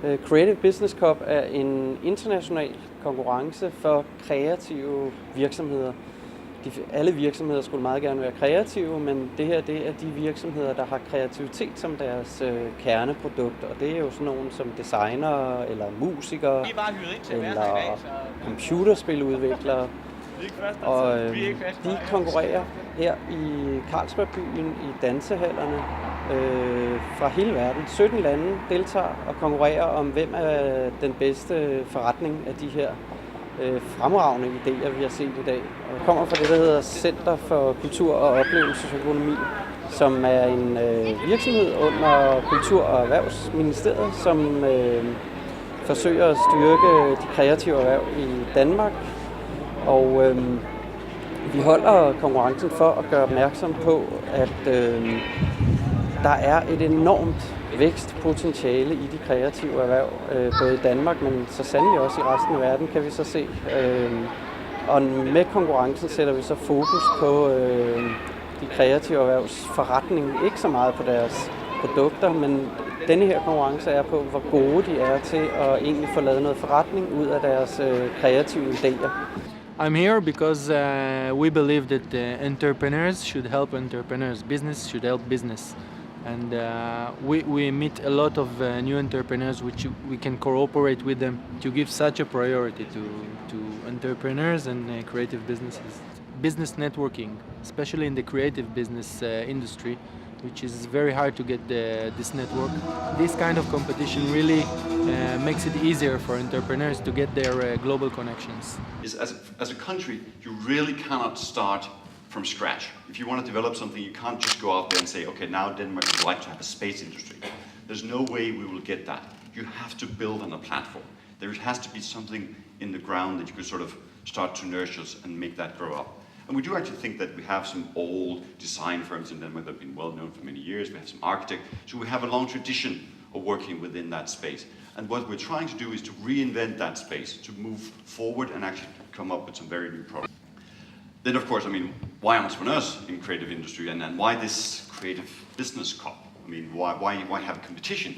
Creative Business Cup er en international konkurrence for kreative virksomheder. Alle virksomheder skulle meget gerne være kreative, men det her det er de virksomheder, der har kreativitet som deres kerneprodukt. Og det er jo sådan nogle som designere, eller musikere, eller computerspiludviklere. Og de konkurrerer her i Carlsbergbyen i dansehallerne fra hele verden. 17 lande deltager og konkurrerer om, hvem er den bedste forretning af de her fremragende idéer, vi har set i dag. Og kommer fra det, der hedder Center for Kultur- og Oplevelsesøkonomi, som er en virksomhed under Kultur- og Erhvervsministeriet, som forsøger at styrke de kreative erhverv i Danmark. Og vi holder konkurrencen for at gøre opmærksom på, at der er et enormt vækstpotentiale i de kreative erhverv, både i Danmark, men så sandelig også i resten af verden, kan vi så se. Og med konkurrencen sætter vi så fokus på de kreative erhvervs forretning. Ikke så meget på deres produkter, men denne her konkurrence er på, hvor gode de er til at egentlig få lavet noget forretning ud af deres kreative idéer. I'm here because we believe that entrepreneurs should help entrepreneurs, business should help business. And we meet a lot of new entrepreneurs which we can cooperate with them to give such a priority to entrepreneurs and creative businesses. Business networking, especially in the creative business industry, which is very hard to get this network. This kind of competition really makes it easier for entrepreneurs to get their global connections. As a country, you really cannot start from scratch. If you want to develop something, you can't just go out there and say, okay, now Denmark would like to have a space industry. There's no way we will get that. You have to build on a platform. There has to be something in the ground that you can sort of start to nurture and make that grow up. And we do actually think that we have some old design firms in Denmark that have been well known for many years. We have some architects, so we have a long tradition of working within that space. And what we're trying to do is to reinvent that space, to move forward and actually come up with some very new products. Then, of course, I mean, why entrepreneurs in creative industry, and why this creative business cup? I mean, why have a competition?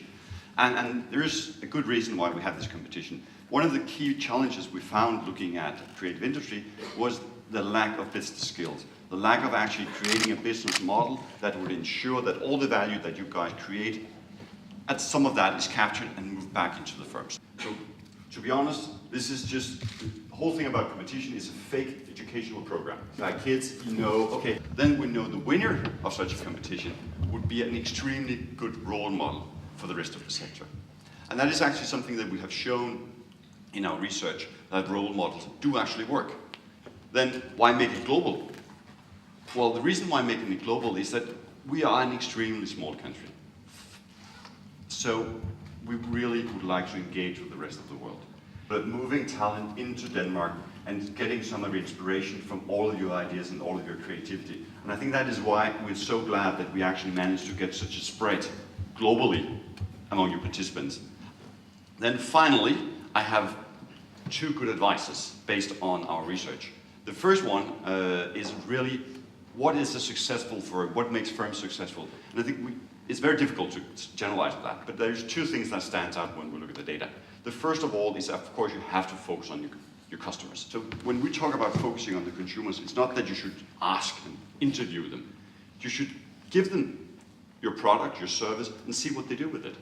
And there is a good reason why we have this competition. One of the key challenges we found looking at creative industry was the lack of business skills, the lack of actually creating a business model that would ensure that all the value that you guys create, at some of that is captured and moved back into the firms. So, to be honest, this is just, the whole thing about competition is a fake educational program. Like kids, you know, okay, then we know the winner of such a competition would be an extremely good role model for the rest of the sector. And that is actually something that we have shown in our research, that role models do actually work. Then why make it global? Well, the reason why making it global is that we are an extremely small country. So we really would like to engage with the rest of the world. But moving talent into Denmark and getting some of the inspiration from all of your ideas and all of your creativity. And I think that is why we're so glad that we actually managed to get such a spread globally among your participants. Then finally, I have two good advices based on our research. The first one is really what is a successful firm, what makes firms successful? And I think it's very difficult to generalize that, but there's two things that stands out when we look at the data. The first of all is, of course, you have to focus on your customers. So when we talk about focusing on the consumers, it's not that you should ask and interview them. You should give them your product, your service, and see what they do with it.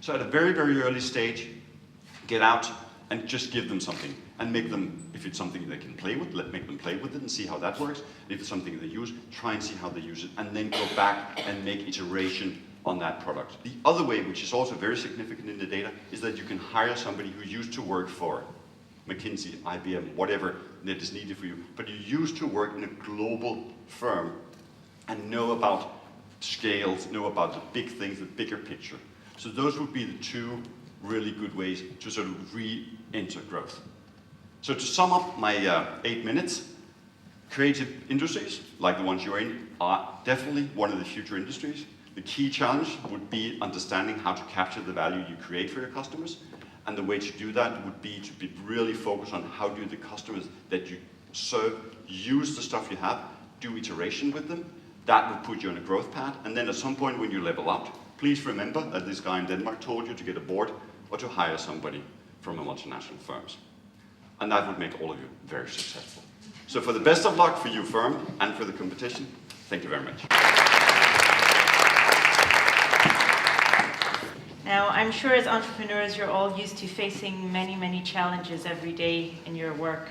So at a very, very early stage, get out and just give them something and make them, if it's something they can play with, make them play with it and see how that works. If it's something they use, try and see how they use it, and then go back and make iteration on that product. The other way, which is also very significant in the data, is that you can hire somebody who used to work for McKinsey, IBM, whatever that is needed for you, but you used to work in a global firm and know about scales, know about the big things, the bigger picture. So those would be the two really good ways to sort of re-enter growth. So to sum up my 8 minutes, creative industries, like the ones you're in, are definitely one of the future industries. The key challenge would be understanding how to capture the value you create for your customers. And the way to do that would be to be really focused on how do the customers that you serve use the stuff you have, do iteration with them. That would put you on a growth path. And then at some point when you level out, please remember that this guy in Denmark told you to get a board or to hire somebody from a multinational firms. And that would make all of you very successful. So for the best of luck for your firm and for the competition, thank you very much. Now, I'm sure as entrepreneurs, you're all used to facing many, many challenges every day in your work.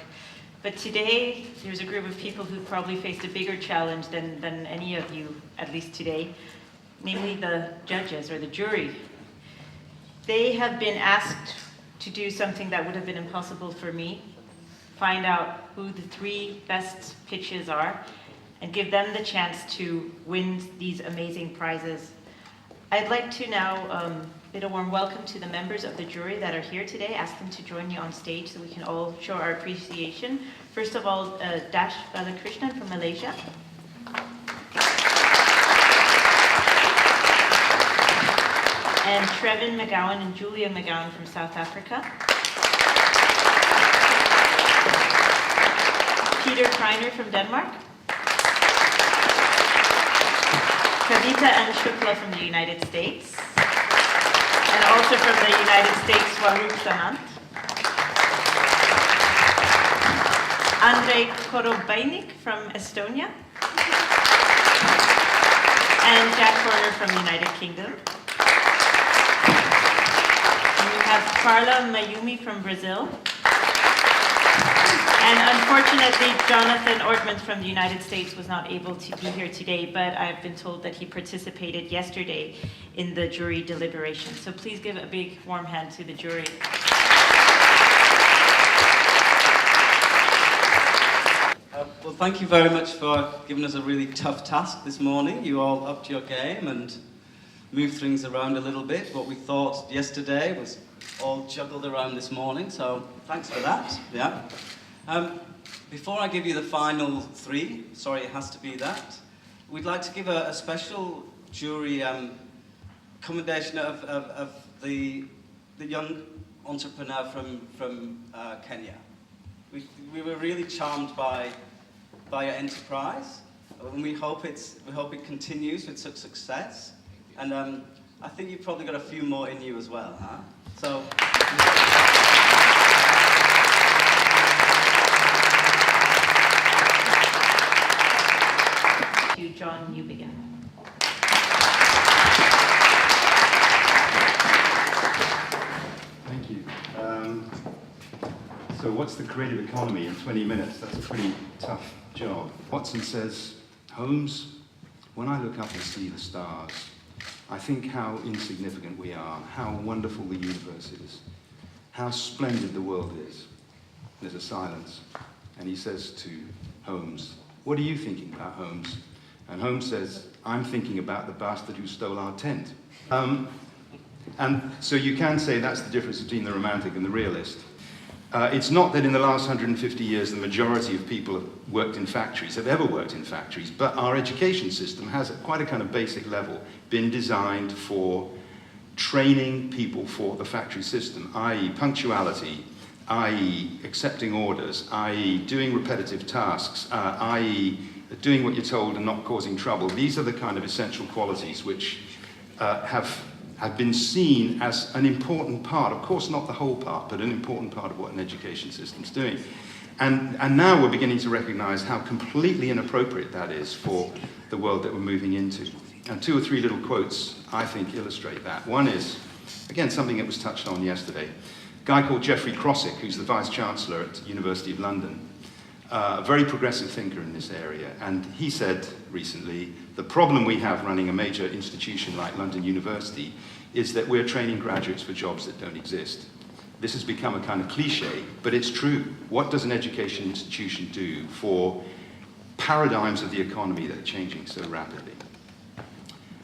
But today, there's a group of people who probably faced a bigger challenge than any of you, at least today, namely the judges or the jury. They have been asked to do something that would have been impossible for me, find out who the 3 best pitches are, and give them the chance to win these amazing prizes. I'd like to now bid a warm welcome to the members of the jury that are here today. Ask them to join me on stage so we can all show our appreciation. First of all, Dash Balakrishnan from Malaysia. And Trevin McGowan and Julia McGowan from South Africa. Peter Kreiner from Denmark. Kavita and Shukla from the United States. And also from the United States, Swaroop Sanant. Andrei Korobainik from Estonia. And Jack Horner from the United Kingdom. And we have Carla Mayumi from Brazil. And unfortunately, Jonathan Ortman from the United States was not able to be here today, but I've been told that he participated yesterday in the jury deliberation. So please give a big warm hand to the jury. Well, thank you very much for giving us a really tough task this morning. You all upped your game and moved things around a little bit. What we thought yesterday was all juggled around this morning, so thanks for that. Yeah. Before I give you the final 3, sorry, it has to be that, we'd like to give a special jury commendation of the young entrepreneur from Kenya. We were really charmed by your enterprise, and we hope it continues with such success. And I think you've probably got a few more in you as well, huh? So. To John Newbegin. Thank you. So what's the creative economy in 20 minutes? That's a pretty tough job. Watson says, Holmes, when I look up and see the stars, I think how insignificant we are, how wonderful the universe is, how splendid the world is. There's a silence. And he says to Holmes, what are you thinking about, Holmes? And Holmes says, I'm thinking about the bastard who stole our tent. And so you can say that's the difference between the romantic and the realist. It's not that in the last 150 years the majority of people have worked in factories, have ever worked in factories, but our education system has at quite a kind of basic level been designed for training people for the factory system, i.e. punctuality, i.e. accepting orders, i.e. doing repetitive tasks, i.e. doing what you're told and not causing trouble. These are the kind of essential qualities which have been seen as an important part, of course not the whole part, but an important part of what an education system's doing. And now we're beginning to recognize how completely inappropriate that is for the world that we're moving into. And 2 or 3 little quotes, I think, illustrate that. One is, again, something that was touched on yesterday. A guy called Geoffrey Crossick, who's the Vice-Chancellor at the University of London, a very progressive thinker in this area, and he said recently, the problem we have running a major institution like London University is that we're training graduates for jobs that don't exist. This has become a kind of cliche, but it's true. What does an education institution do for paradigms of the economy that are changing so rapidly?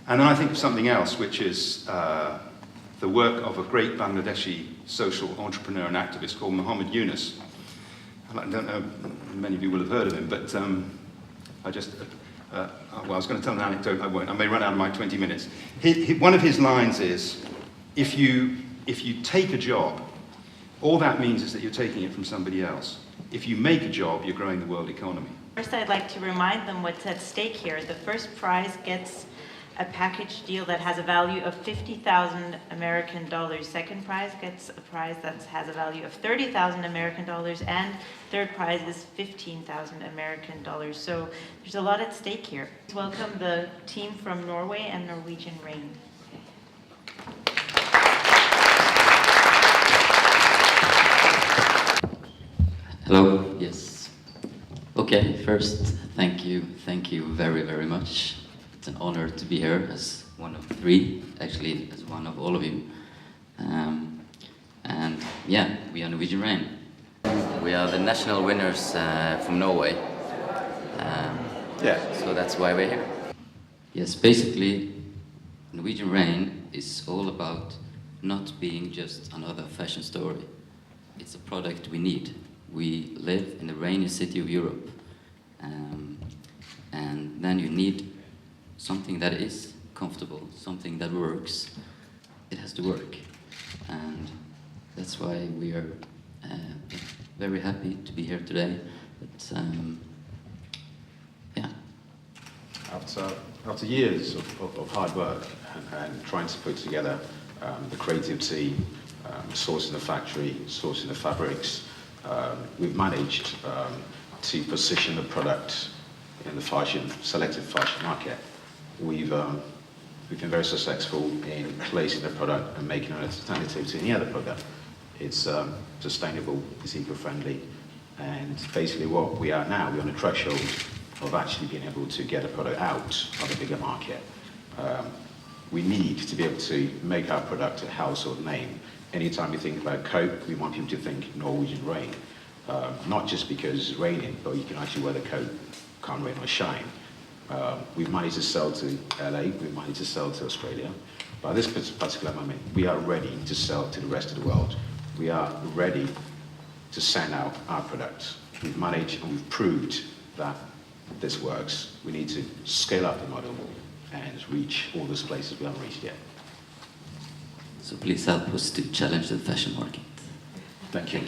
And then I think of something else, which is the work of a great Bangladeshi social entrepreneur and activist called Muhammad Yunus. I don't know, many of you will have heard of him, but I was going to tell an anecdote, I won't. I may run out of my 20 minutes. One of his lines is, if you take a job, all that means is that you're taking it from somebody else. If you make a job, you're growing the world economy. First, I'd like to remind them what's at stake here. The first prize gets a package deal that has a value of 50,000 American dollars. Second prize gets a prize that has a value of 30,000 American dollars, and third prize is 15,000 American dollars. So there's a lot at stake here. Welcome the team from Norway and Norwegian Rain. Hello, yes. Okay, first, thank you very, very much. It's an honor to be here as one of three, actually as one of all of you. And yeah, we are Norwegian Rain. We are the national winners from Norway. So that's why we're here. Yes, basically, Norwegian Rain is all about not being just another fashion story. It's a product we need. We live in the rainy city of Europe, and then you need something that is comfortable, something that works. It has to work, and that's why we are very happy to be here today. But yeah. After years of hard work and trying to put together the creative team, sourcing the factory, sourcing the fabrics, we've managed to position the product in the selective fashion market. We've been very successful in placing the product and making an alternative to any other product. It's sustainable, it's eco-friendly, and basically what we are now, we're on a threshold of actually being able to get a product out of a bigger market. We need to be able to make our product a household name. Anytime we think about Coke, we want people to think Norwegian Rain. Not just because it's raining, but you can actually wear the coat, can't rain or shine. We've managed to sell to LA, we've managed to sell to Australia. But at this particular moment, we are ready to sell to the rest of the world. We are ready to send out our product. We've managed and we've proved that this works. We need to scale up the model and reach all those places we haven't reached yet. So please help us to challenge the fashion market. Thank you.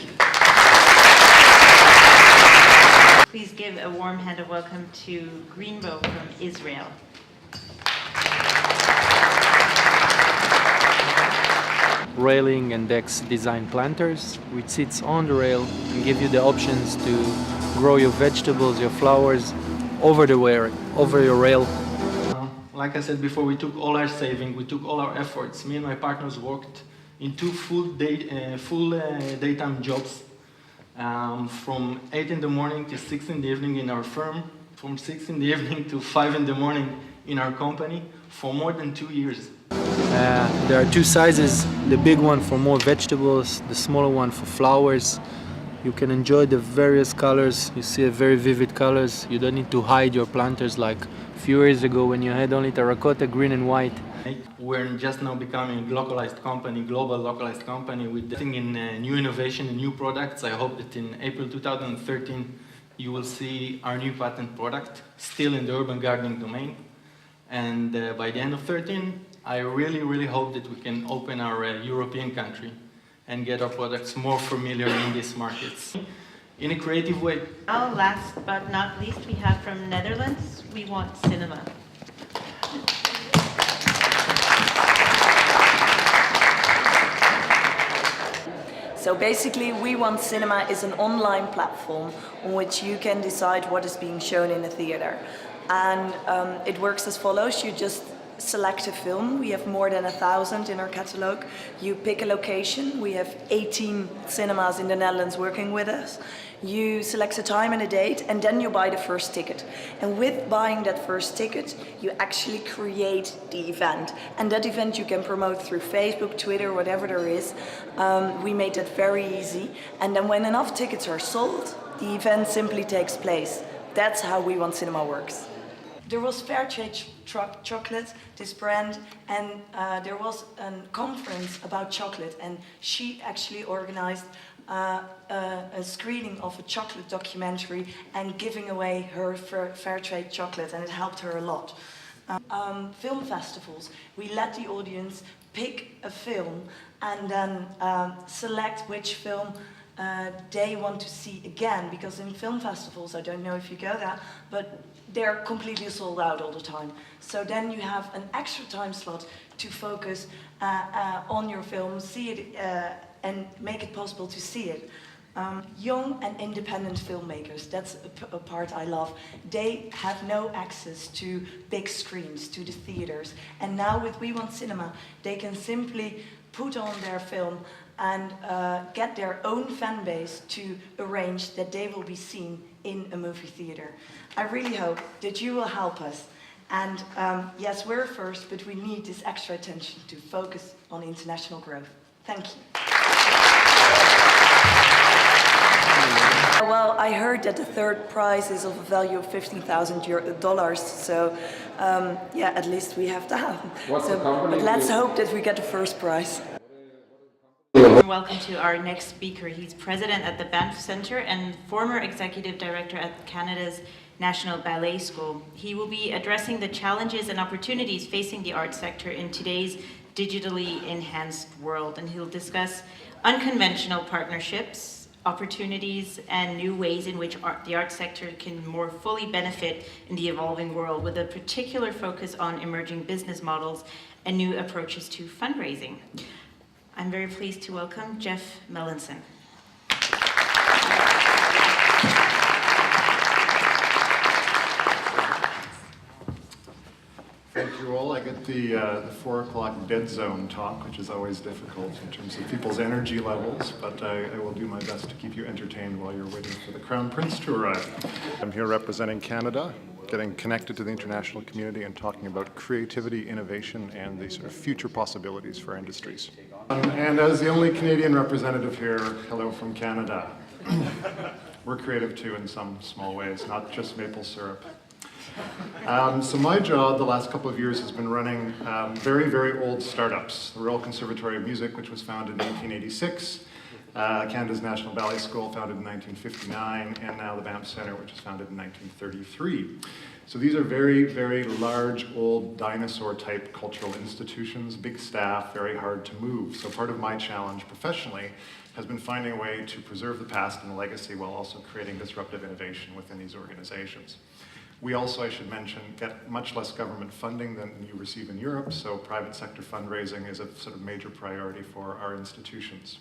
Please give a warm hand of welcome to Greenbow from Israel. Railing and decks design planters, which sits on the rail and give you the options to grow your vegetables, your flowers over your rail. Like I said before, we took all our saving, we took all our efforts. Me and my partners worked in two full daytime jobs, from 8 in the morning to 6 in the evening in our firm, from 6 in the evening to 5 in the morning in our company for more than 2 years. There are two sizes, the big one for more vegetables, the smaller one for flowers. You can enjoy the various colors, you see very vivid colors. You don't need to hide your planters like a few years ago when you had only terracotta, green and white. We're just now becoming a localized company, global localized company with in new innovation and new products. I hope that in April 2013 you will see our new patent product, still in the urban gardening domain. And by the end of 2013, I really hope that we can open our European country and get our products more familiar in these markets in a creative way. Now, last but not least, we have from Netherlands, We Want Cinema. So basically, We Want Cinema is an online platform on which you can decide what is being shown in a theater. And it works as follows. You just select a film. We have more than 1,000 in our catalog. You pick a location. We have 18 cinemas in the Netherlands working with us. You select a time and a date, and then you buy the first ticket. And with buying that first ticket, you actually create the event. And that event you can promote through Facebook, Twitter, whatever there is. We made that very easy. And then when enough tickets are sold, the event simply takes place. That's how We Want Cinema works. There was Fairtrade chocolate, this brand, and there was a conference about chocolate, and she actually organized a screening of a chocolate documentary and giving away her Fairtrade chocolate, and it helped her a lot. Film festivals, we let the audience pick a film and then select which film they want to see again, because in film festivals, I don't know if you go there, but they're completely sold out all the time. So then you have an extra time slot to focus on your film, see it, and make it possible to see it. Young and independent filmmakers, that's a part I love. They have no access to big screens, to the theaters. And now with We Want Cinema, they can simply put on their film and get their own fan base to arrange that they will be seen in a movie theater. I really hope that you will help us. And yes, we're first, but we need this extra attention to focus on international growth. Thank you. Well, I heard that the third prize is of a value of $15,000, so yeah, at least we have that. What's the company? But let's hope that we get the first prize. Welcome to our next speaker. He's president at the Banff Centre and former executive director at Canada's National Ballet School. He will be addressing the challenges and opportunities facing the arts sector in today's digitally enhanced world, and he'll discuss unconventional partnerships, opportunities, and new ways in which the arts sector can more fully benefit in the evolving world, with a particular focus on emerging business models and new approaches to fundraising. I'm very pleased to welcome Jeff Melanson. Thank you all. I get the 4 o'clock dead zone talk, which is always difficult in terms of people's energy levels, but I will do my best to keep you entertained while you're waiting for the Crown Prince to arrive. I'm here representing Canada, getting connected to the international community and talking about creativity, innovation, and the sort of future possibilities for industries. And as the only Canadian representative here, hello from Canada. We're creative too in some small ways, not just maple syrup. So my job the last couple of years has been running very, very old startups. The Royal Conservatory of Music, which was founded in 1886, Canada's National Ballet School, founded in 1959, and now the Banff Centre, which was founded in 1933. So these are very, very large, old dinosaur-type cultural institutions, big staff, very hard to move. So part of my challenge professionally has been finding a way to preserve the past and the legacy while also creating disruptive innovation within these organizations. We also, I should mention, get much less government funding than you receive in Europe, so private sector fundraising is a sort of major priority for our institutions.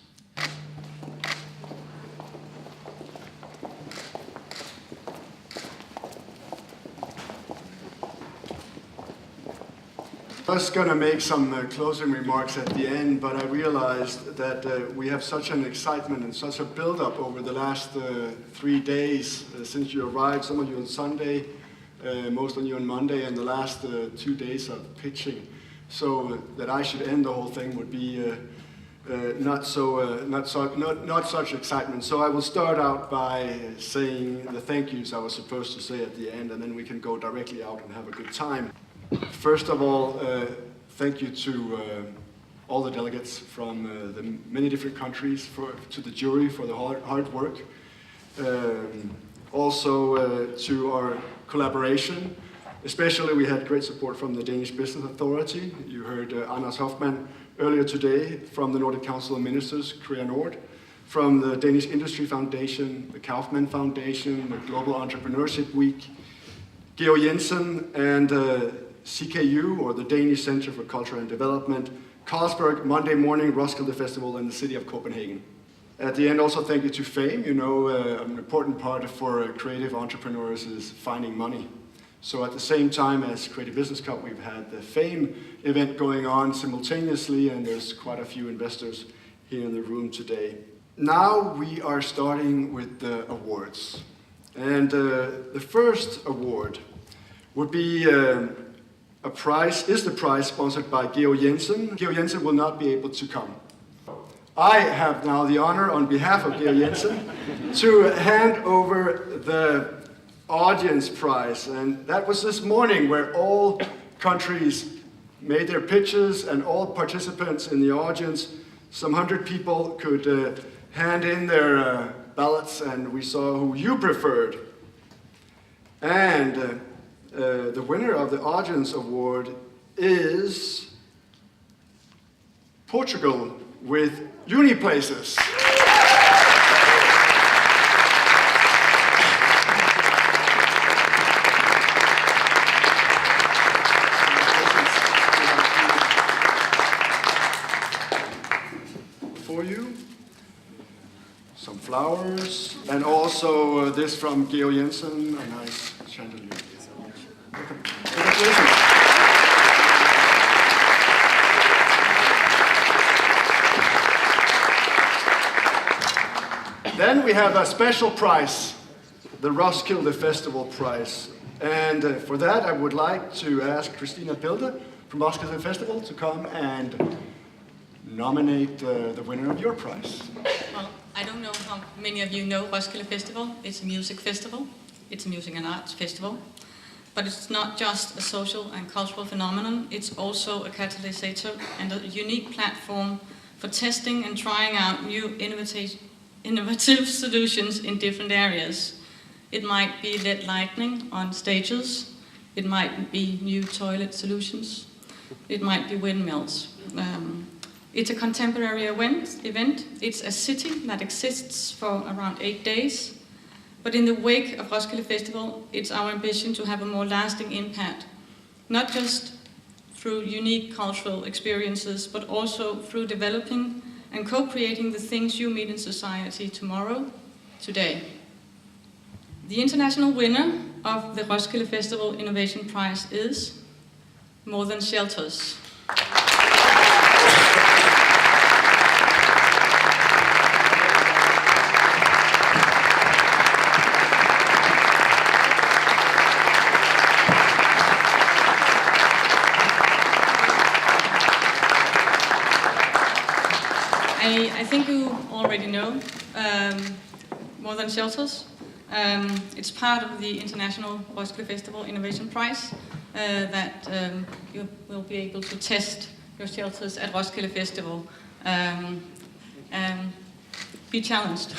I was going to make some closing remarks at the end, but I realized that we have such an excitement and such a build-up over the last 3 days since you arrived, some of you on Sunday, most of you on Monday, and the last 2 days of pitching. So that I should end the whole thing would be not such excitement. So I will start out by saying the thank yous I was supposed to say at the end, and then we can go directly out and have a good time. First of all, thank you to all the delegates from the many different countries, to the jury for the hard work. Also to our collaboration. Especially we had great support from the Danish Business Authority. You heard Anders Hoffmann earlier today from the Nordic Council of Ministers, Korea Nord, from the Danish Industry Foundation, the Kaufman Foundation, the Global Entrepreneurship Week, Georg Jensen, and CKU, or the Danish Center for Culture and Development, Carlsberg, Monday Morning, Roskilde Festival, and the city of Copenhagen. At the end, also thank you to FAME. You know, an important part for creative entrepreneurs is finding money. So at the same time as Creative Business Cup, we've had the FAME event going on simultaneously, and there's quite a few investors here in the room today. Now we are starting with the awards. And the first award would be the prize sponsored by Georg Jensen. Georg Jensen will not be able to come. I have now the honor, on behalf of Georg Jensen, to hand over the audience prize. And that was this morning, where all countries made their pitches and all participants in the audience, some 100 people, could hand in their ballots, and we saw who you preferred. And the winner of the audience award is Portugal with Uniplaces. you. Some flowers, and also this from Geo Jensen, a nice chandelier. Congratulations. Then we have a special prize, the Roskilde Festival Prize. And for that, I would like to ask Christina Bilde from Roskilde Festival to come and nominate the winner of your prize. Well, I don't know how many of you know Roskilde Festival. It's a music festival. It's a music and arts festival. But it's not just a social and cultural phenomenon. It's also a catalyst and a unique platform for testing and trying out new innovative solutions in different areas. It might be LED lighting on stages. It might be new toilet solutions. It might be windmills. It's a contemporary event. It's a city that exists for around 8 days. But in the wake of Roskilde Festival, it's our ambition to have a more lasting impact, not just through unique cultural experiences, but also through developing and co-creating the things you meet in society tomorrow, today. The international winner of the Roskilde Festival Innovation Prize is More Than Shelters. I think you already know More Than Shelters. It's part of the International Roskilde Festival Innovation Prize that you will be able to test your shelters at Roskilde Festival. Be challenged.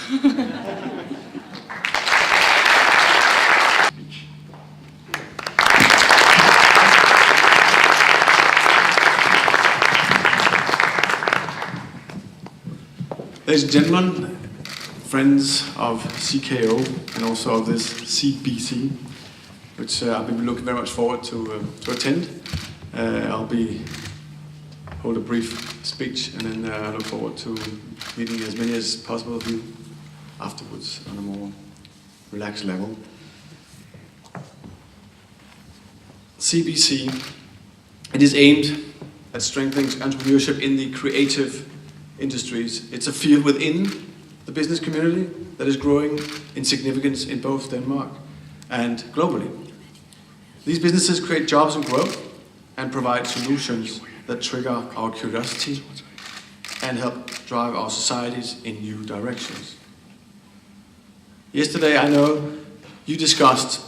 Ladies and gentlemen, friends of CKO and also of this CBC, which I'll be looking very much forward to attend. I'll hold a brief speech, and then I look forward to meeting as many as possible of you afterwards on a more relaxed level. CBC, it is aimed at strengthening entrepreneurship in the creative industries. It's a field within the business community that is growing in significance in both Denmark and globally. These businesses create jobs and growth and provide solutions that trigger our curiosity and help drive our societies in new directions. Yesterday, I know you discussed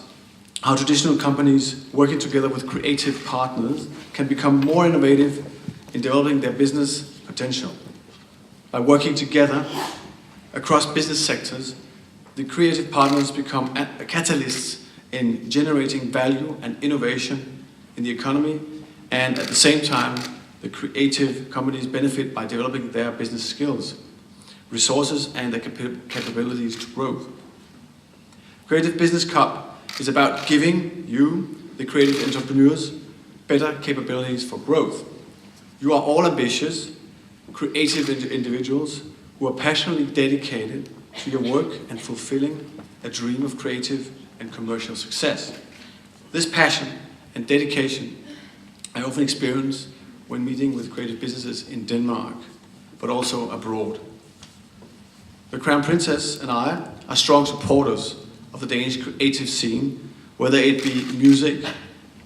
how traditional companies working together with creative partners can become more innovative in developing their business potential. By working together across business sectors, the creative partners become catalysts in generating value and innovation in the economy, and at the same time, the creative companies benefit by developing their business skills, resources, and their capabilities to grow. Creative Business Cup is about giving you, the creative entrepreneurs, better capabilities for growth. You are all ambitious, creative individuals who are passionately dedicated to your work and fulfilling a dream of creative and commercial success. This passion and dedication I often experience when meeting with creative businesses in Denmark, but also abroad. The Crown Princess and I are strong supporters of the Danish creative scene, whether it be music,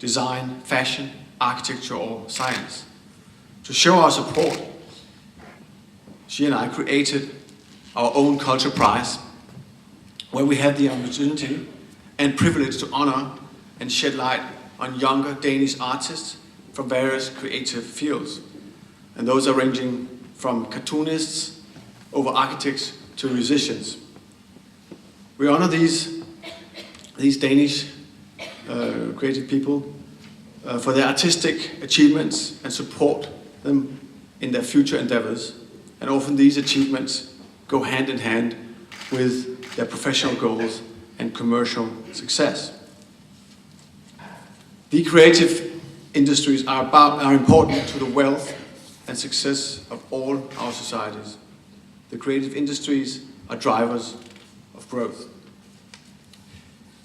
design, fashion, architecture, or science. To show our support, she and I created our own culture prize, where we had the opportunity and privilege to honor and shed light on younger Danish artists from various creative fields. And those are ranging from cartoonists over architects to musicians. We honor these Danish creative people for their artistic achievements and support them in their future endeavors. And often these achievements go hand in hand with their professional goals and commercial success. The creative industries are important to the wealth and success of all our societies. The creative industries are drivers of growth.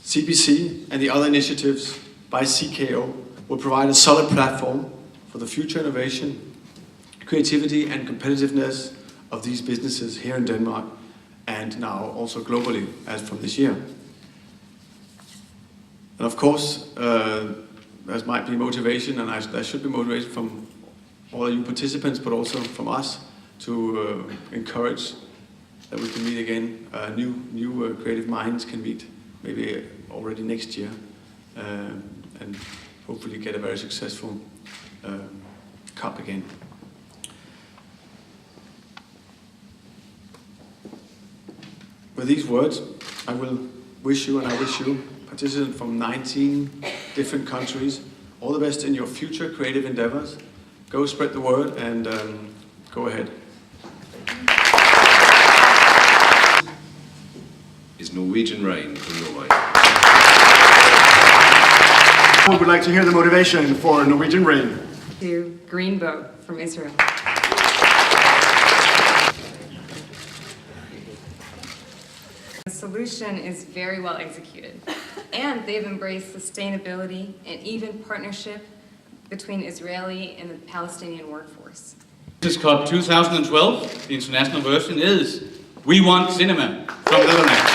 CBC and the other initiatives by CKO will provide a solid platform for the future innovation, creativity and competitiveness of these businesses here in Denmark and now also globally as from this year. And of course, there might be motivation, and there should be motivation from all of you participants, but also from us to encourage that we can meet again. New creative minds can meet maybe already next year, and hopefully get a very successful cup again. With these words, I will wish you, and I wish you, participants from 19 different countries, all the best in your future creative endeavors. Go spread the word and go ahead. Is Norwegian Rain from Norway. I would like to hear the motivation for Norwegian Rain. To Green Boat from Israel. The solution is very well executed, and they've embraced sustainability and even partnership between Israeli and the Palestinian workforce. Business Cup 2012, the international version, is We Want Cinema from the Netherlands.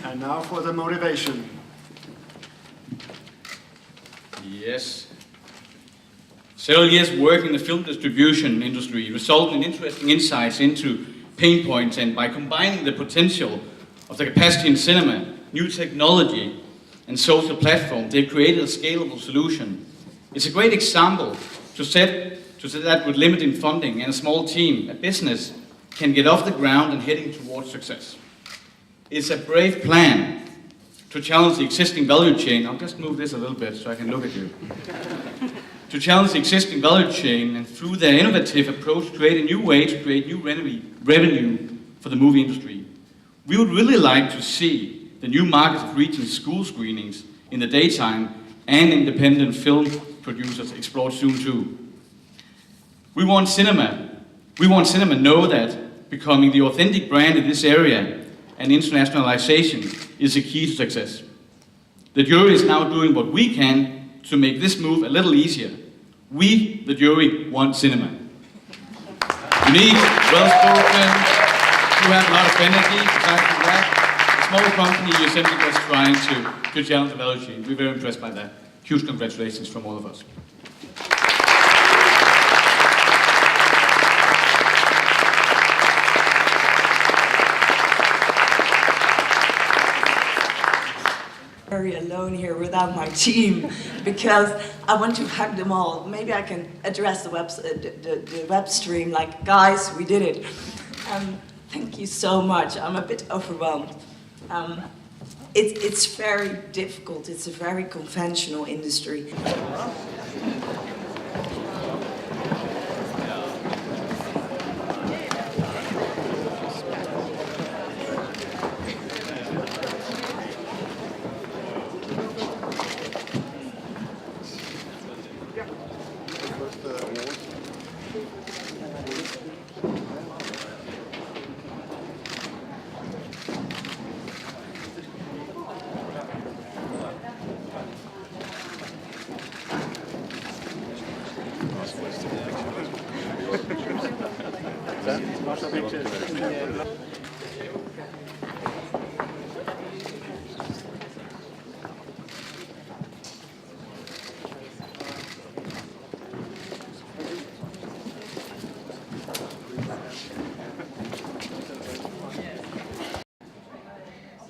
And now for the motivation. Yes. Several years working in the film distribution industry resulted in interesting insights into pain points, and by combining the potential of the capacity in cinema, new technology and social platforms, they've created a scalable solution. It's a great example to set that with limited funding and a small team, a business can get off the ground and heading towards success. It's a brave plan to challenge the existing value chain. I'll just move this a little bit so I can look at you. To challenge the existing value chain, and through their innovative approach, create a new way to create new revenue for the movie industry. We would really like to see the new market of reaching school screenings in the daytime and independent film producers explored soon too. We want cinema know that becoming the authentic brand in this area and internationalization is the key to success. The jury is now doing what we can to make this move a little easier. We, the jury, want cinema. Unique, well-spoken, who have a lot of energy. Besides from that, a small company, you're simply just trying to challenge the value chain. We're very impressed by that. Huge congratulations from all of us. Very alone here without my team, because I want to hug them all. Maybe I can address the web stream like, guys, we did it. Thank you so much. I'm a bit overwhelmed. It's very difficult. It's a very conventional industry.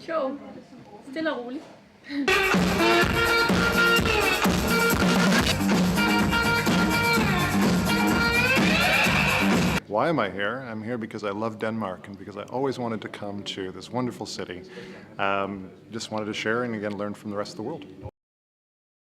Jo, stille og roligt. why am I here? I'm here because I love Denmark and because I always wanted to come to this wonderful city. Just wanted to share and again learn from the rest of the world.